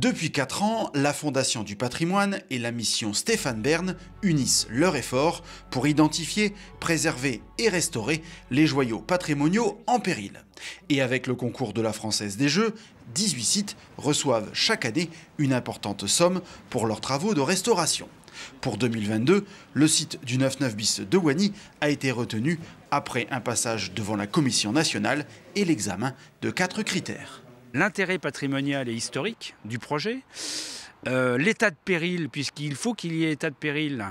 Depuis 4 ans, la Fondation du patrimoine et la mission Stéphane Bern unissent leurs efforts pour identifier, préserver et restaurer les joyaux patrimoniaux en péril. Et avec le concours de la Française des Jeux, 18 sites reçoivent chaque année une importante somme pour leurs travaux de restauration. Pour 2022, le site du 99 bis de Wany a été retenu après un passage devant la Commission nationale et l'examen de 4 critères. L'intérêt patrimonial et historique du projet, l'état de péril, puisqu'il faut qu'il y ait état de péril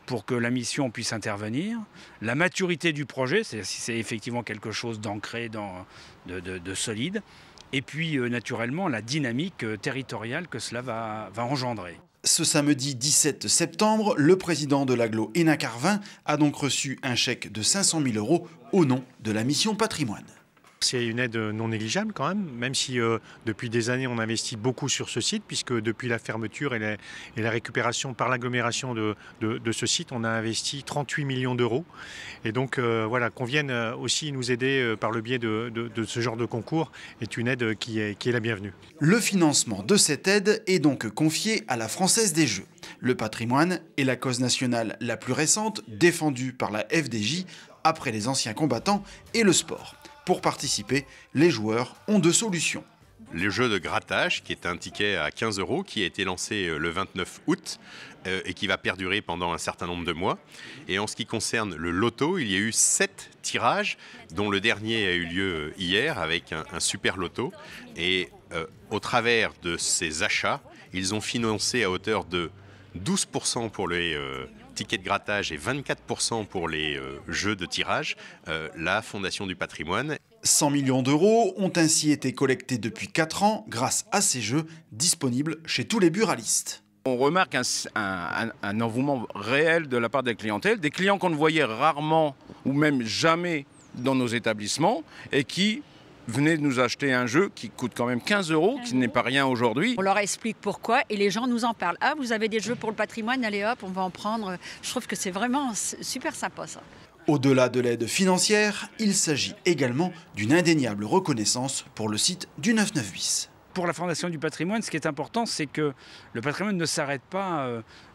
pour que la mission puisse intervenir, la maturité du projet, c'est-à-dire si c'est effectivement quelque chose d'ancré, de solide, et puis naturellement la dynamique territoriale que cela va engendrer. Ce samedi 17 septembre, le président de l'agglo Hénin Carvin a donc reçu un chèque de 500 000 € au nom de la mission patrimoine. C'est une aide non négligeable quand même si depuis des années on investit beaucoup sur ce site, puisque depuis la fermeture et la récupération par l'agglomération de ce site, on a investi 38 millions d'euros. Et donc voilà, qu'on vienne aussi nous aider par le biais de ce genre de concours est une aide qui est la bienvenue. Le financement de cette aide est donc confié à la Française des Jeux. Le patrimoine est la cause nationale la plus récente défendue par la FDJ après les anciens combattants et le sport. Pour participer, les joueurs ont 2 solutions. Le jeu de grattage, qui est un ticket à 15 €, qui a été lancé le 29 août et qui va perdurer pendant un certain nombre de mois. Et en ce qui concerne le loto, il y a eu 7 tirages, dont le dernier a eu lieu hier avec un super loto. Et au travers de ces achats, ils ont financé à hauteur de 12% pour les tickets de grattage et 24% pour les jeux de tirage, la Fondation du patrimoine. 100 millions d'euros ont ainsi été collectés depuis 4 ans grâce à ces jeux disponibles chez tous les buralistes. On remarque un engouement réel de la part des clientèles, des clients qu'on ne voyait rarement ou même jamais dans nos établissements et qui venaient nous acheter un jeu qui coûte quand même 15 €, qui n'est pas rien aujourd'hui. On leur explique pourquoi et les gens nous en parlent. Ah, vous avez des jeux pour le patrimoine, allez hop, on va en prendre. Je trouve que c'est vraiment super sympa ça. Au-delà de l'aide financière, il s'agit également d'une indéniable reconnaissance pour le site du 99 bis. Pour la Fondation du patrimoine, ce qui est important, c'est que le patrimoine ne s'arrête pas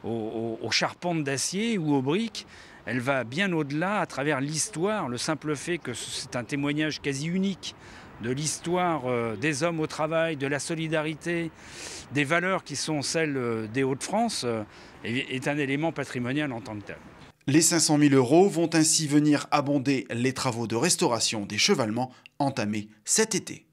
aux charpentes d'acier ou aux briques. Elle va bien au-delà à travers l'histoire, le simple fait que c'est un témoignage quasi unique de l'histoire des hommes au travail, de la solidarité, des valeurs qui sont celles des Hauts-de-France, est un élément patrimonial en tant que tel. Les 500 000 € vont ainsi venir abonder les travaux de restauration des chevalements entamés cet été.